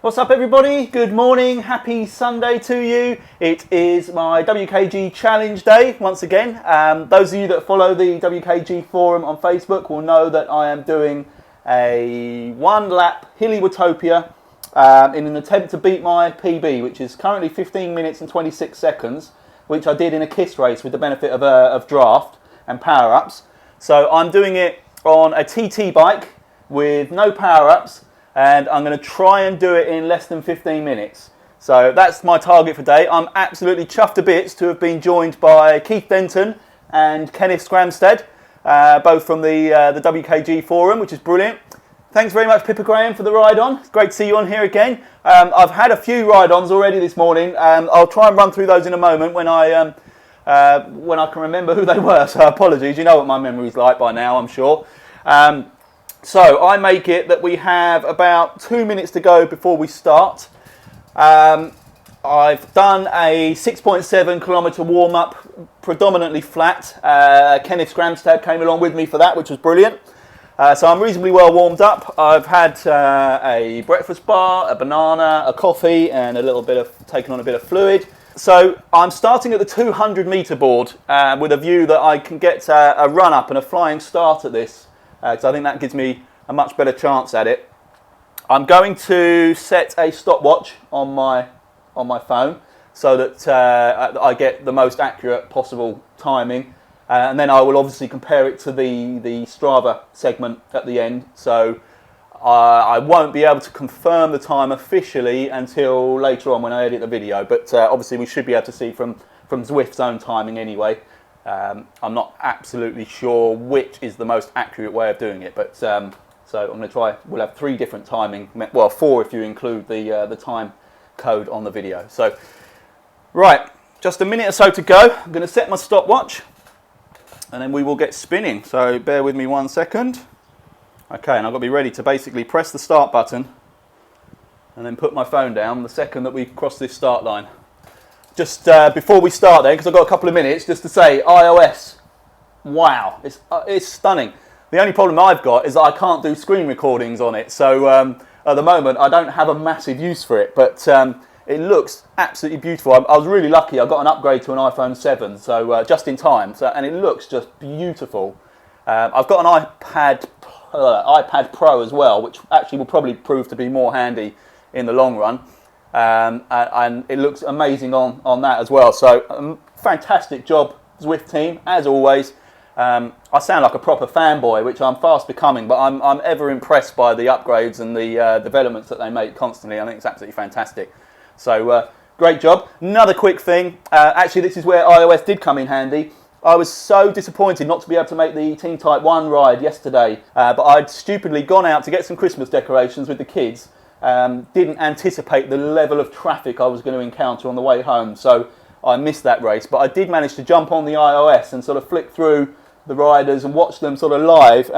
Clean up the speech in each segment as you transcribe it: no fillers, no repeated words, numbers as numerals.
What's up everybody? Good morning, happy Sunday to you. It is my WKG challenge day once again. Those of you that follow the WKG forum on Facebook will know that I am doing a 1 lap Hilly Watopia in an attempt to beat my PB, which is currently 15 minutes and 26 seconds, which I did in a KISS race with the benefit of draft and power-ups. So I'm doing it on a TT bike with no power-ups, and I'm going to try and do it in less than 15 minutes. So that's my target for today. I'm absolutely chuffed to bits to have been joined by Keith Denton and Kenneth Scramstad, both from the WKG forum, which is brilliant. Thanks very much, Pippa Graham, for the ride-on. It's great to see you on here again. I've had a few ride-ons already this morning. I'll try and run through those in a moment when I can remember who they were, so apologies. You know what my memory's like by now, I'm sure. So I make it that we have about 2 minutes to go before we start. I've done a 6.7 kilometre warm-up, predominantly flat. Kenneth Scramstad came along with me for that, which was brilliant. So I'm reasonably well warmed up. I've had a breakfast bar, a banana, a coffee, and taken on a bit of fluid. So I'm starting at the 200 metre board with a view that I can get a run up and a flying start at this. Because I think that gives me a much better chance at it. I'm going to set a stopwatch on my phone so that I get the most accurate possible timing, and then I will obviously compare it to the Strava segment at the end. So I won't be able to confirm the time officially until later on when I edit the video, but obviously we should be able to see from Zwift's own timing anyway. I'm not absolutely sure which is the most accurate way of doing it, but so I'm going to try. We'll have 3 different timing, well 4 if you include the time code on the video. So right, just a minute or so to go. I'm going to set my stopwatch and then we will get spinning. So bear with me 1 second. Okay, and I've got to be ready to basically press the start button and then put my phone down the second that we cross this start line. Just before we start then, because I've got a couple of minutes, just to say, iOS, wow, it's stunning. The only problem I've got is that I can't do screen recordings on it. So at the moment, I don't have a massive use for it, but it looks absolutely beautiful. I was really lucky. I got an upgrade to an iPhone 7, so just in time, and it looks just beautiful. I've got an iPad Pro as well, which actually will probably prove to be more handy in the long run. And it looks amazing on that as well. So fantastic job, Zwift team, as always. I sound like a proper fanboy, which I'm fast becoming, but I'm ever impressed by the upgrades and the developments that they make constantly. I think it's absolutely fantastic. So great job. Another quick thing, actually this is where iOS did come in handy. I was so disappointed not to be able to make the Team Type 1 ride yesterday, but I'd stupidly gone out to get some Christmas decorations with the kids. Didn't anticipate the level of traffic I was going to encounter on the way home, so I missed that race. But I did manage to jump on the iOS and sort of flick through the riders and watch them sort of live,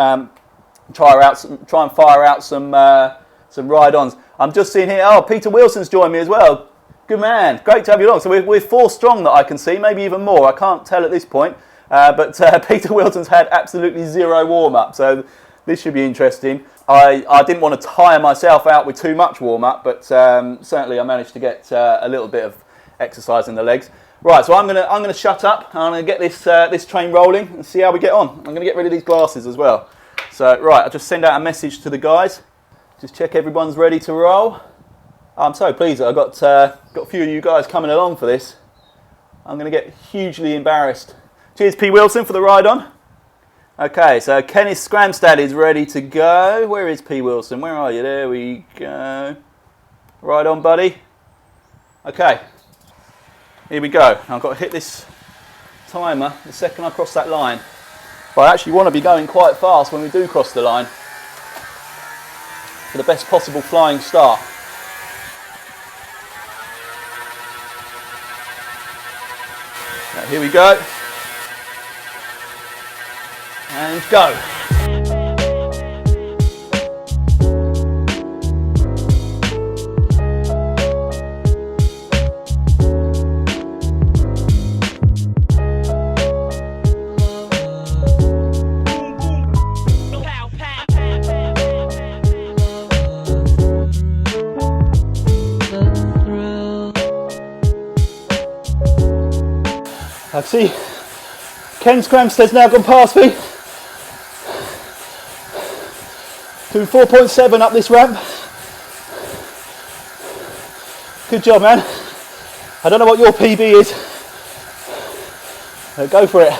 try and fire out some ride-ons. I'm just seeing here, oh, Peter Wilson's joined me as well. Good man, great to have you along. So we're 4 strong that I can see, maybe even more. I can't tell at this point, but Peter Wilson's had absolutely 0 warm-up, so this should be interesting. I didn't want to tire myself out with too much warm-up, but certainly I managed to get a little bit of exercise in the legs. Right, so I'm gonna shut up. And I'm gonna get this train rolling and see how we get on. I'm gonna get rid of these glasses as well. So right, I'll just send out a message to the guys. Just check everyone's ready to roll. I'm so pleased that I got a few of you guys coming along for this. I'm gonna get hugely embarrassed. Cheers, P. Wilson, for the ride on. Okay, so Kenneth Scramstad is ready to go. Where is P. Wilson? Where are you? There we go. Right on, buddy. Okay, here we go. I've got to hit this timer the second I cross that line. But I actually want to be going quite fast when we do cross the line for the best possible flying start. Now, here we go. And go. I see Ken Scramstead's now gone past me. Doing 4.7 up this ramp. Good job, man. I don't know what your PB is. Go for it.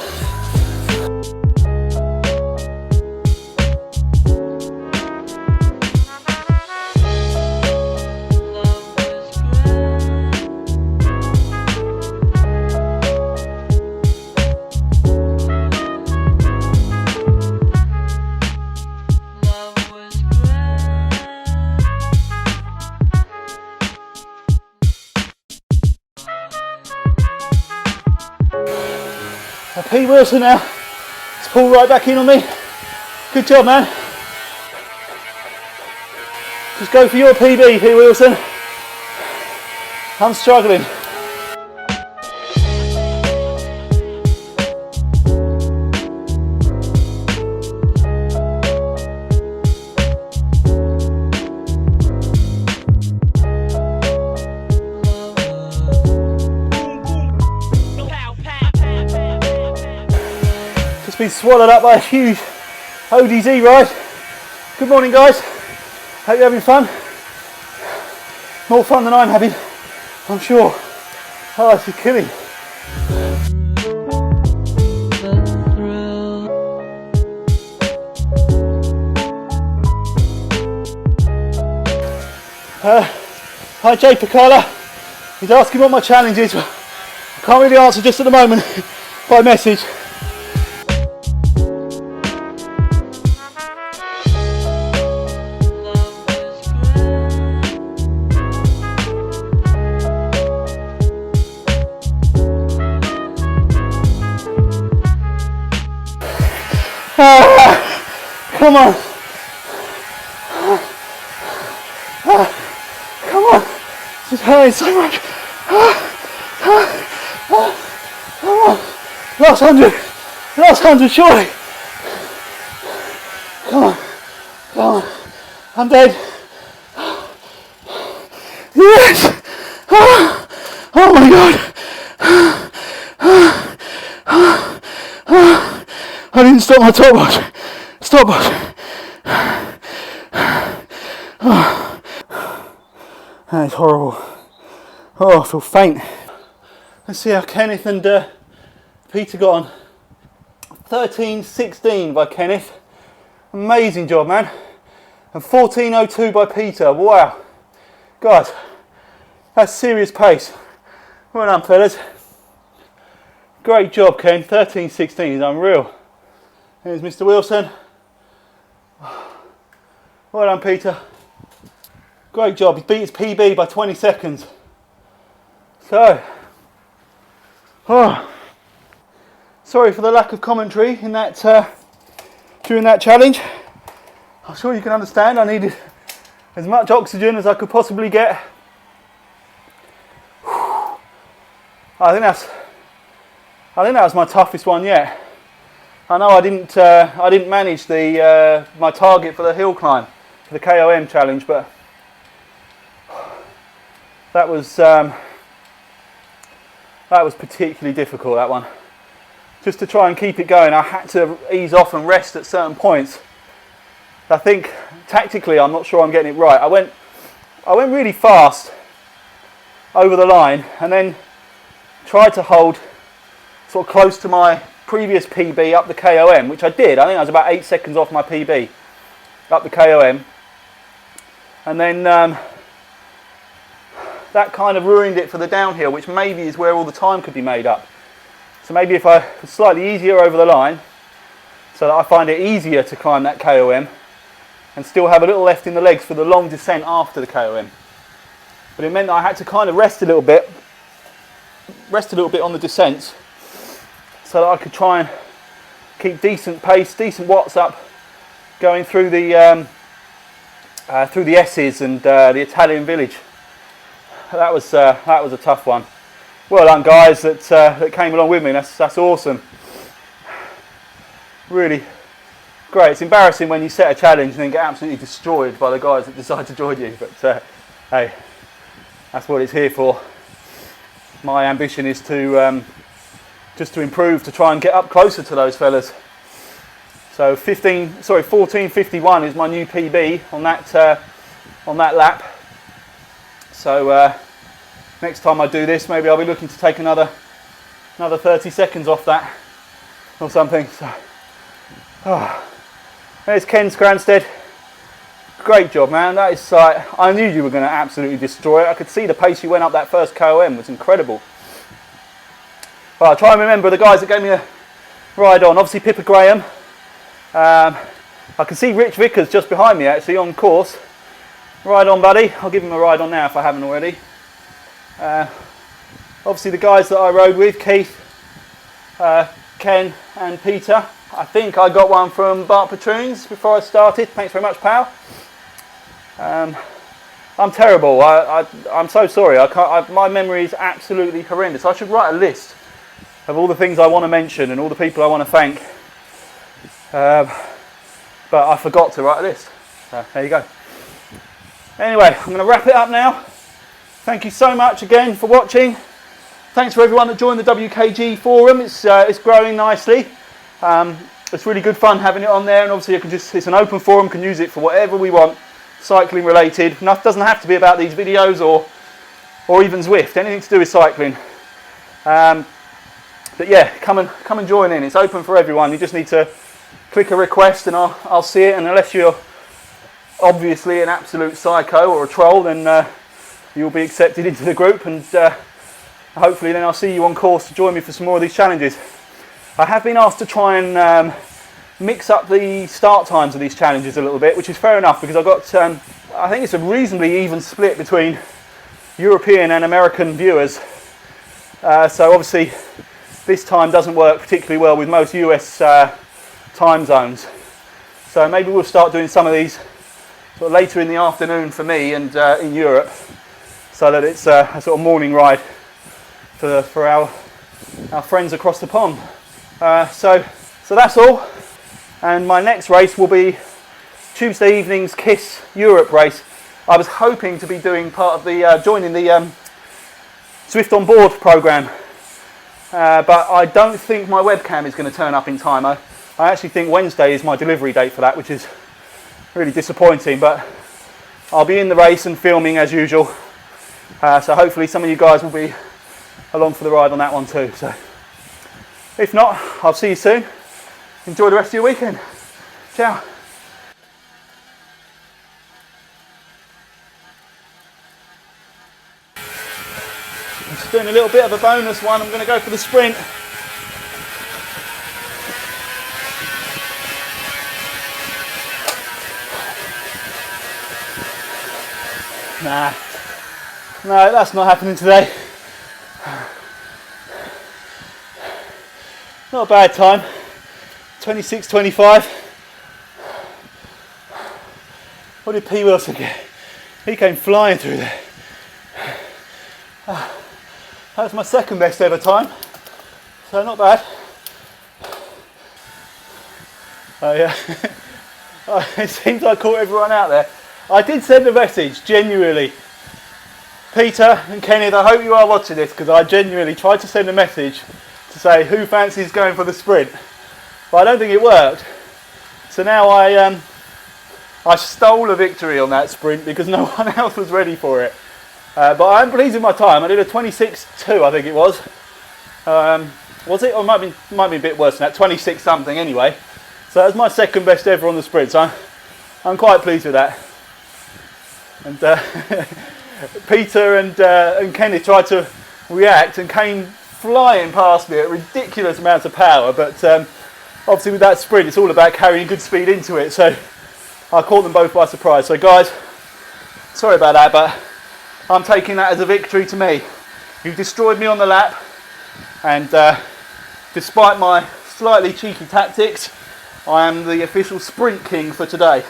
Pete Wilson now, it's pulled right back in on me. Good job, man. Just go for your PB, Pete Wilson. I'm struggling. Been swallowed up by a huge ODZ ride. Good morning, guys. Hope you're having fun. More fun than I'm having, I'm sure. Oh, this is killing. Hi, Jay Picala. He's asking what my challenge is. I can't really answer just at the moment by message. Come on. Come on. This is hurting so much. Come on. Last 100. Last 100, surely. Come on. Come on. I'm dead. Yes. Oh my God. I didn't stop my stopwatch. Stopwatch. Oh. That is horrible. Oh, I feel faint. Let's see how Kenneth and Peter got on. 13.16 by Kenneth. Amazing job, man. And 14.02 by Peter. Wow. Guys, that's serious pace. Well done, fellas. Great job, Ken. 13.16 is unreal. Here's Mr. Wilson. Well done, Peter. Great job. He beat his PB by 20 seconds. So, sorry for the lack of commentary in that during that challenge. I'm sure you can understand. I needed as much oxygen as I could possibly get. I think that was my toughest one yet. I know I didn't manage the my target for the hill climb, for the KOM challenge, but that was particularly difficult, that one. Just to try and keep it going, I had to ease off and rest at certain points. I think tactically, I'm not sure I'm getting it right. I went really fast over the line and then tried to hold sort of close to my previous PB up the KOM, which I did. I think I was about 8 seconds off my PB up the KOM, and then that kind of ruined it for the downhill, which maybe is where all the time could be made up. So maybe if I was slightly easier over the line, so that I find it easier to climb that KOM and still have a little left in the legs for the long descent after the KOM. But it meant that I had to kind of rest a little bit on the descents, so that I could try and keep decent pace, decent watts up, going through the S's and the Italian village. That was a tough one. Well done, guys that came along with me. That's awesome. Really great. It's embarrassing when you set a challenge and then get absolutely destroyed by the guys that decide to join you. But hey, that's what it's here for. My ambition is to just to improve, to try and get up closer to those fellas. So 14:51 is my new PB on that lap. So next time I do this, maybe I'll be looking to take another 30 seconds off that or something. So, there's Ken Scranstead. Great job, man. That is I knew you were going to absolutely destroy it. I could see the pace you went up that first KOM was incredible. Well, I'll try and remember the guys that gave me a ride on. Obviously Pippa Graham. I can see Rich Vickers just behind me actually on course. Ride on, buddy. I'll give him a ride on now if I haven't already. Obviously the guys that I rode with, Keith, Ken and Peter. I think I got one from Bart Patroons before I started. Thanks very much, pal. I'm terrible. I'm so sorry. My memory is absolutely horrendous. I should write a list of all the things I want to mention and all the people I want to thank. But I forgot to write a list. So there you go. Anyway, I'm going to wrap it up now. Thank you so much again for watching. Thanks for everyone that joined the WKG forum. It's growing nicely. It's really good fun having it on there, and obviously it's an open forum, can use it for whatever we want, cycling related. Doesn't have to be about these videos or even Zwift, anything to do with cycling. But yeah, come and join in. It's open for everyone. You just need to click a request and I'll see it, and unless you're obviously an absolute psycho or a troll, then you'll be accepted into the group, and hopefully then I'll see you on course to join me for some more of these challenges. I have been asked to try and mix up the start times of these challenges a little bit, which is fair enough, because I've got, I think it's a reasonably even split between European and American viewers. So obviously this time doesn't work particularly well with most US time zones. So maybe we'll start doing some of these sort of later in the afternoon for me and in Europe, so that it's a sort of morning ride for our friends across the pond. So that's all, and my next race will be Tuesday evening's KISS Europe race. I was hoping to be doing part of the joining the Zwift on Board program, but I don't think my webcam is going to turn up in time. I actually think Wednesday is my delivery date for that, which is really disappointing, but I'll be in the race and filming as usual, so hopefully some of you guys will be along for the ride on that one too. So if not, I'll see you soon. Enjoy the rest of your weekend. Ciao. I'm just doing a little bit of a bonus one. I'm going to go for the sprint. Nah, no, that's not happening today. Not a bad time, 26:25. What did P. Wilson get? He came flying through there. That was my second best ever time, so not bad. Oh yeah, it seems I caught everyone out there. I did send a message, genuinely. Peter and Kenneth, I hope you are watching this, because I genuinely tried to send a message to say who fancies going for the sprint, but I don't think it worked. So now I stole a victory on that sprint because no one else was ready for it. But I'm pleased with my time. I did a 26.2, I think it was. Was it? Or it might be a bit worse than that, 26 something anyway. So that was my second best ever on the sprint, so I'm quite pleased with that. And Peter and Kenneth tried to react and came flying past me at ridiculous amounts of power, but obviously with that sprint it's all about carrying good speed into it, so I caught them both by surprise. So guys, sorry about that, but I'm taking that as a victory to me. You've destroyed me on the lap, and despite my slightly cheeky tactics, I am the official sprint king for today.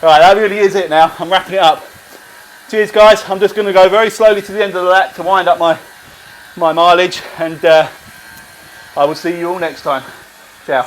Right, that really is it now. I'm wrapping it up. Cheers guys, I'm just going to go very slowly to the end of the lap to wind up my mileage, and I will see you all next time. Ciao.